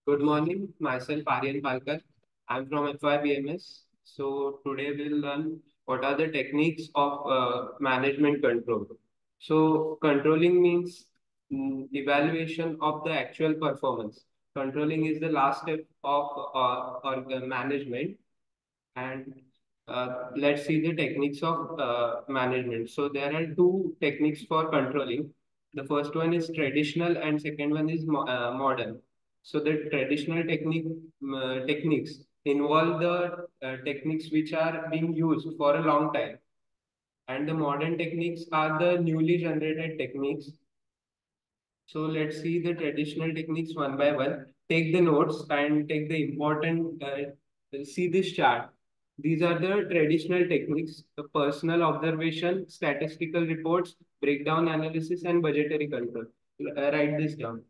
Good morning, myself Aryan Palkar. I'm from FYBMS. So today we'll learn what are the techniques of management control. So controlling means evaluation of the actual performance. Controlling is the last step of management, and let's see the techniques of management. So there are two techniques for controlling. The first one is traditional and second one is modern. So the traditional techniques involve the techniques which are being used for a long time, and the modern techniques are the newly generated techniques. So let's see the traditional techniques one by one. Take the notes and take the important, see this chart. These are the traditional techniques: the personal observation, statistical reports, breakdown analysis, and budgetary control. Write this down.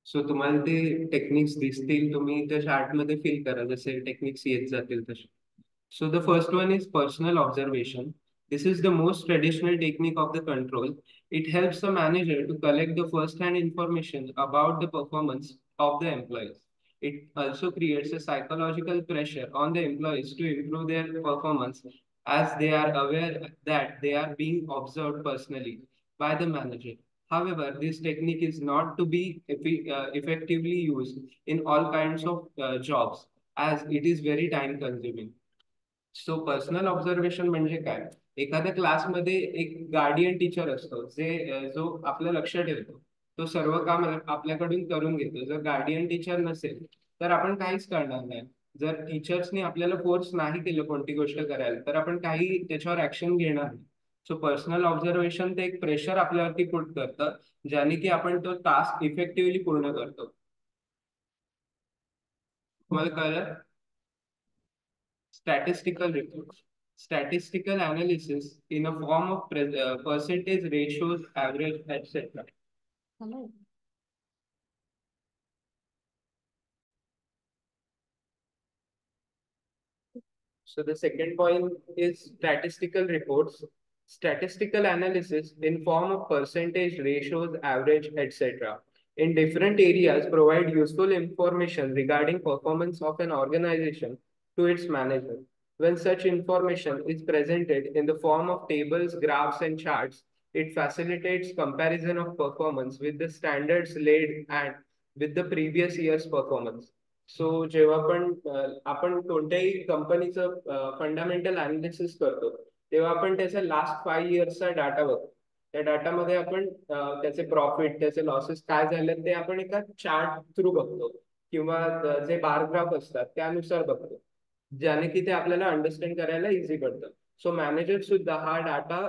सो तुम्हाला ते techniques दिसतील, तुम्ही त्या chart मध्ये fill करा जसे techniques येत जातील तसे. So the first one is personal observation. This is the most traditional technique of the control. It helps the manager to collect the first-hand information about the performance of the employees. It also creates a psychological pressure on the employees to improve their performance, as they are aware that they are being observed personally by the manager. However, this technique is not to be effectively used in all kinds of jobs, as it is very time consuming. So personal observation म्हणजे काय? एखाद्या क्लासमध्ये एक guardian teacher असतो जो आपलं लक्ष ठेवतो. तो सर्व काम आपल्याकडून करून घेतो. जर गार्डियन टीचर नसेल तर आपण काहीच करणार नाही. जर टीचर्सनी आपल्याला फोर्स नाही केलं कोणती गोष्ट करायला तर आपण काही त्याच्यावर ऍक्शन घेणार नाही. सो पर्सनल ऑब्झर्वेशन ते एक प्रेशर आपल्यावरती पुट करतं, ज्याने की आपण तो टास्क इफेक्टिव्हली पूर्ण करतो. तुम्हाला कळलं? Statistical reports. Statistical analysis in a form of percentage ratios, average, etc. So the second point is statistical reports. Statistical analysis in form of percentage, ratios, average, etc. in different areas provide useful information regarding performance of an organization to its management. When such information is presented in the form of tables, graphs, and charts, it facilitates comparison of performance with the standards laid and with the previous year's performance. सो जेव्हा पण आपण कोणत्याही कंपनीचं fundamental analysis करतो तेव्हा आपण त्याचा last 5 इयर्सचा data बघतो. त्या डाटामध्ये आपण त्याचे प्रॉफिट त्याचे लॉसेस काय झाले ते आपण एका चार्ट थ्रू बघतो किंवा जे बार ग्राफ असतात त्यानुसार बघतो, ज्याने की ते आपल्याला अंडरस्टँड करायला इझी पडतं. सो मॅनेजर सुद्धा हा डाटा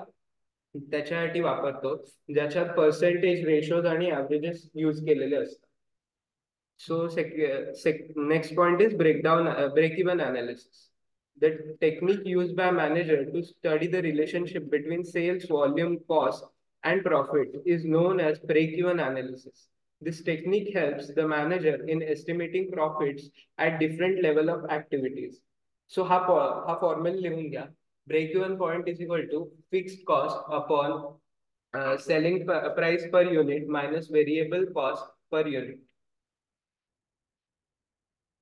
त्याच्यासाठी वापरतो ज्याच्यात पर्सेंटेज रेशोज आणि ऍव्हरेजेस यूज केलेले असतात. So next point is break-even analysis. The technique used by manager to study the relationship between sales volume, cost, and profit is known as break-even analysis. This technique helps the manager in estimating profits at different level of activities. So हा formula लिहून घ्या. Break-even point is equal to fixed cost upon selling price per unit minus variable cost per unit.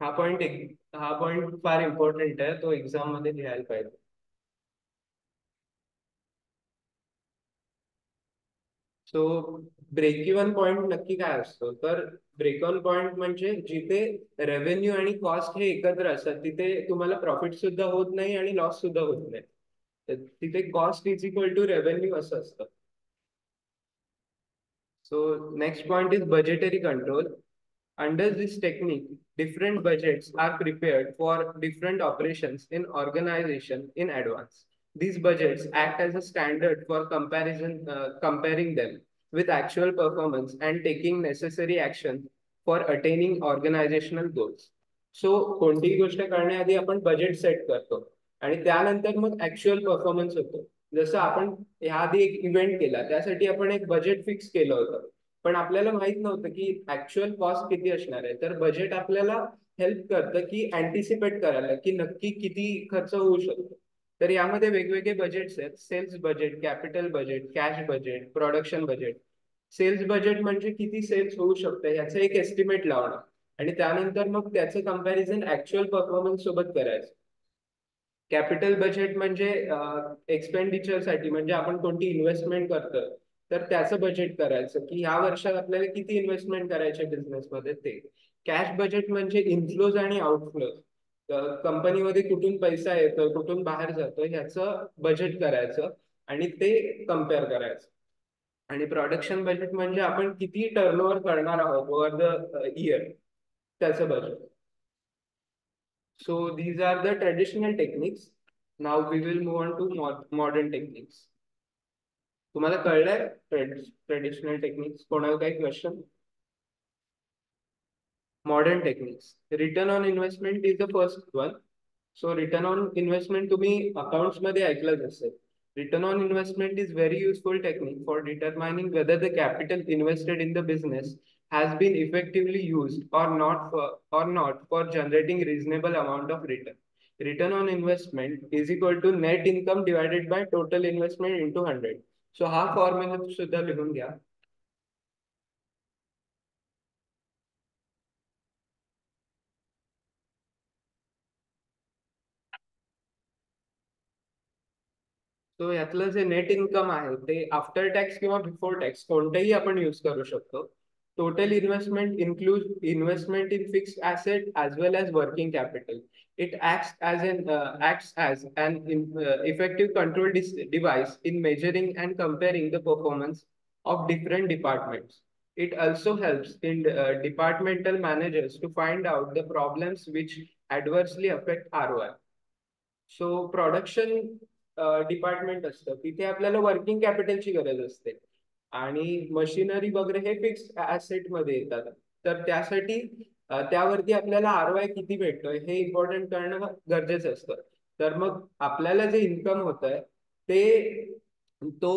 हा point फार important आहे, तो exam मध्ये लिहायला पाहिजे. So break even point नक्की काय असतो? तर ब्रेक इव्हन पॉइंट म्हणजे जिथे रेव्हेन्यू आणि कॉस्ट हे एकत्र असतात, तिथे तुम्हाला प्रॉफिट सुद्धा होत नाही आणि लॉस सुद्धा होत नाही. तर तिथे cost is equal to revenue असं असतं. So next point is budgetary control. Under this technique, different budgets are prepared for different operations in organization in advance. These budgets act as a standard for comparing them with actual performance and taking necessary action for attaining organizational goals. So कोणतीही गोष्ट करण्याआधी आपण budget set करतो आणि त्यानंतर मग actual performance होतो. जसं आपण ह्याआधी एक इव्हेंट केला त्यासाठी आपण एक बजेट फिक्स केलं होतं. पण आपल्याला माहित नव्हतं की ऍक्च्युअल कॉस्ट किती असणार आहे. तर बजेट आपल्याला हेल्प करतं की अँटिसिपेट करायला की नक्की किती खर्च होऊ शकतो. तर यामध्ये वेगवेगळे बजेट्स आहेत. Sales budget, capital budget, cash budget, production budget. Sales budget म्हणजे किती सेल्स होऊ शकतं ह्याचं एक एस्टिमेट लावणं आणि त्यानंतर मग त्याचं कंपॅरिझन ऍक्च्युअल परफॉर्मन्स सोबत करायचं. कॅपिटल बजेट म्हणजे एक्सपेंडिचरसाठी म्हणजे आपण कोणती इन्व्हेस्टमेंट करतो तर त्याचं बजेट करायचं की ह्या वर्षात आपल्याला किती इन्व्हेस्टमेंट करायचे बिझनेसमध्ये ते. कॅश बजेट म्हणजे इनफ्लोज आणि आउटफ्लोज. कंपनीमध्ये कुठून पैसा येतो कुठून बाहेर जातो ह्याचं बजेट करायचं आणि ते कम्पेअर करायचं. आणि प्रोडक्शन बजेट म्हणजे आपण किती टर्नओव्हर करणार आहोत ओव्हर द इयर त्याचं budget. So these are the traditional techniques. Now we will move on to modern techniques. तुम्हाला कळलंय ट्रेडिशनल टेक्निक्स? कोणाला काही question? Modern techniques. Return on investment is the first one. So return on investment तुम्ही accounts मध्ये ऐकलंच असेल. Return on investment is very useful technique for determining whether the capital invested in the business has been effectively used or not for generating reasonable amount of return. Return on investment is equal to net income divided by total investment into 100. So हा formula सुद्धा लिहून घ्या. तो यातलं जे net income आहे ते after tax किंवा before tax कोणतेही आपण यूज करू शकतो. Total investment in fixed asset as well as working capital. It acts as an effective control device in measuring and comparing the performance of different departments. It also helps in departmental managers to find out the problems which adversely affect ROI. So production department असतं तिथे आपल्याला working कॅपिटलची गरज असते आणि machinery वगैरे हे fix asset मध्ये येतात. तर त्यासाठी त्यावरती आपल्याला आरओआय किती भेटतोय हे इम्पॉर्टंट करणं गरजेचं असतं. तर मग आपल्याला जे इन्कम होत आहे ते तो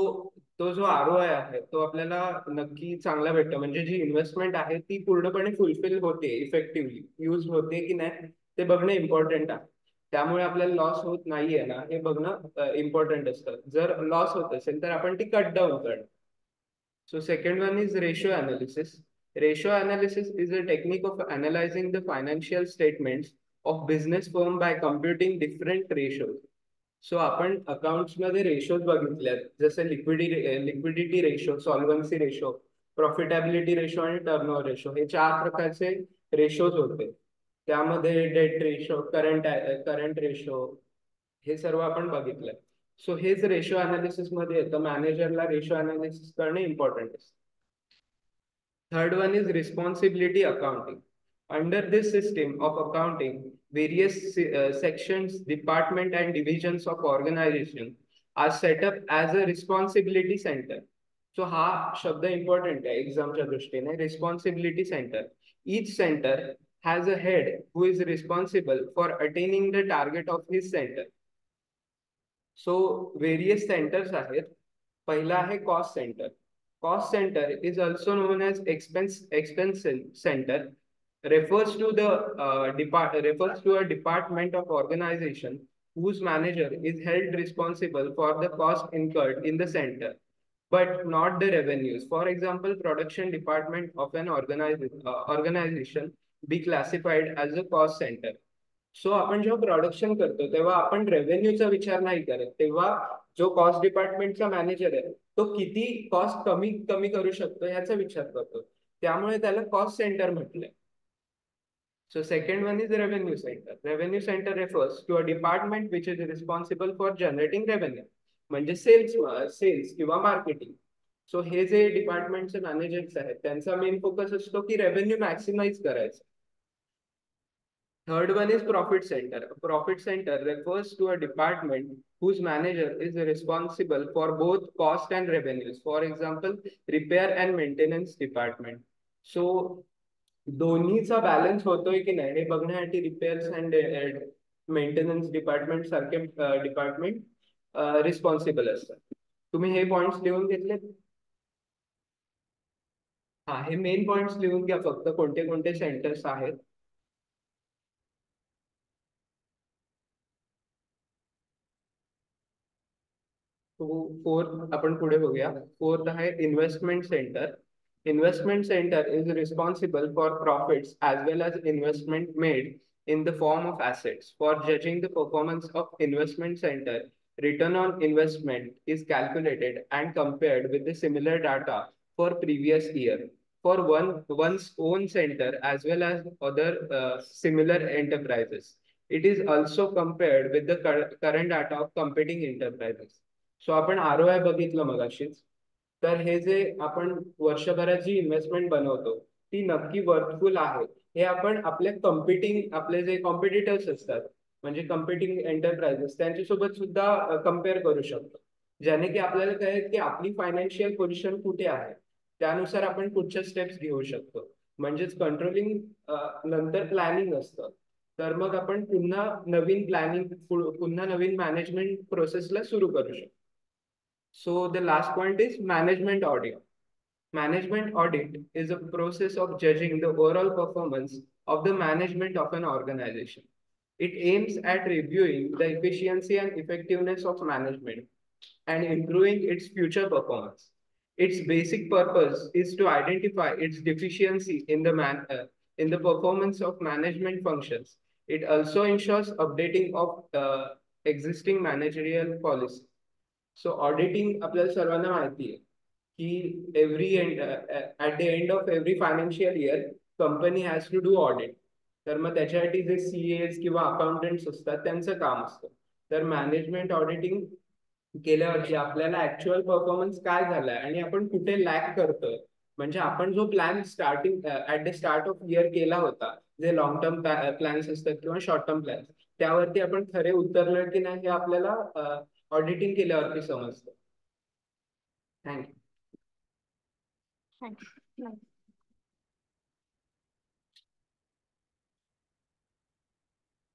तो जो आरओआय आहे तो आपल्याला नक्की चांगला भेटतो. म्हणजे जी इन्व्हेस्टमेंट आहे ती पूर्णपणे फुलफिल होते, इफेक्टिव्हली यूज होते की नाही ते बघणं इम्पॉर्टंट आहे. त्यामुळे आपल्याला लॉस होत नाहीये ना हे बघणं इम्पॉर्टंट असतं. जर लॉस होत असेल तर आपण ती कट डाऊन करणं. So second one is ratio analysis. Ratio analysis is a technique of analyzing the financial statements of business firm by computing different ratios. So आपण अकाउंट्स मध्ये रेशोज बघितल्यात जसे liquidity ratio, solvency ratio, profitability ratio आणि turnover ratio हे 4 प्रकारचे ratios होते. त्यामध्ये debt ratio, current ratio हे सर्व आपण बघितलंय. सो हेच रेशो अनालिसिस मध्ये येतं. मॅनेजरला रेशो अनालिसिस करणे इम्पॉर्टंट आहे. Third one is responsibility accounting. Under this system of accounting, various sections, department and divisions of organization are set up as a responsibility center. So हा शब्द important आहे एक्झामच्या दृष्टीने. Responsibility center. Each center has a head who is responsible for attaining the target of his center. So various centers आहेत. पहिला आहे cost center. Cost center is also known as expense center refers to the refers to a department of organization whose manager is held responsible for the cost incurred in the center but not the revenues. For example, production department of an organization be classified as a cost center. सो आपण जेव्हा production करतो तेव्हा आपण रेव्हेन्यूचा विचार नाही करत. तेव्हा जो कॉस्ट डिपार्टमेंटचा मॅनेजर आहे तो किती कॉस्ट कमी कमी करू शकतो याचा विचार करतो. त्यामुळे त्याला कॉस्ट सेंटर म्हटलंय. So second one is revenue center. Revenue center refers to a department which is responsible for generating revenue. म्हणजे सेल्स किंवा मार्केटिंग. सो हे जे डिपार्टमेंटचे मॅनेजर्स आहेत त्यांचा मेन फोकस असतो की रेव्हेन्यू मॅक्सिमाइज करायचं. Third one is profit center. A profit center refers to a department whose manager is responsible for both cost and revenues. For example, repair and maintenance department. So दोन्हीचा balance होतोय की नाही हे बघण्यासाठी repairs and maintenance department सारखे department responsible असतात. तुम्ही हे points लिहून घेतले? हा, हे मेन पॉइंट्स लिहून घ्या फक्त, कोणते कोणते सेंटर्स आहेत. फोर्थ आपण पुढे बघूया. फोर्थ आहे investment centre. Investment centre is responsible for profits as well as investment made in the form of assets. For judging the performance of investment center, return on investment is calculated and compared with the similar data for previous year for one's own center as well as other similar enterprises. It is also compared with the current data of competing enterprises. सो आपण ROI बघितलं मगाशीच. तर हे जे आपण वर्षभरात जी investment बनवतो ती नक्की worthful आहे हे आपण आपल्या आपले जे कॉम्पिटिटर्स असतात म्हणजे कम्पिटिंग एंटरप्राइजेस त्यांच्यासोबत सुद्धा कम्पेअर करू शकतो, ज्याने की आपल्याला कळेल की आपली फायनान्शियल पोझिशन कुठे आहे. त्यानुसार आपण पुढच्या स्टेप्स घेऊ शकतो. म्हणजेच कंट्रोलिंग नंतर प्लॅनिंग असतं. तर मग आपण पुन्हा नवीन प्लॅनिंग पुन्हा नवीन मॅनेजमेंट प्रोसेसला सुरू करू शकतो. So the last point is management audit. Management audit is a process of judging the overall performance of the management of an organization. It aims at reviewing the efficiency and effectiveness of management and improving its future performance. Its basic purpose is to identify its deficiency in in the performance of management functions. It also ensures updating of existing managerial policy. So auditing आपल्याला सर्वांना माहिती आहे की at the end of every financial year company has to do audit. तर मग त्याच्यासाठी जे CAs किंवा accountants असतात त्यांचं काम असतं. तर मॅनेजमेंट ऑडिटिंग केल्यावरती आपल्याला ऍक्च्युअल परफॉर्मन्स काय झालाय आणि आपण कुठे लॅक करतोय. म्हणजे आपण जो plan starting at the start of year केला होता, जे लॉंग टर्म प्लॅन्स असतात किंवा शॉर्ट टर्म प्लॅन्स, त्यावरती आपण खरे उतरलोय की नाही हे आपल्याला ऑडिटिंग केल्यावरती समजतं. थँक्यू. थँक्यू.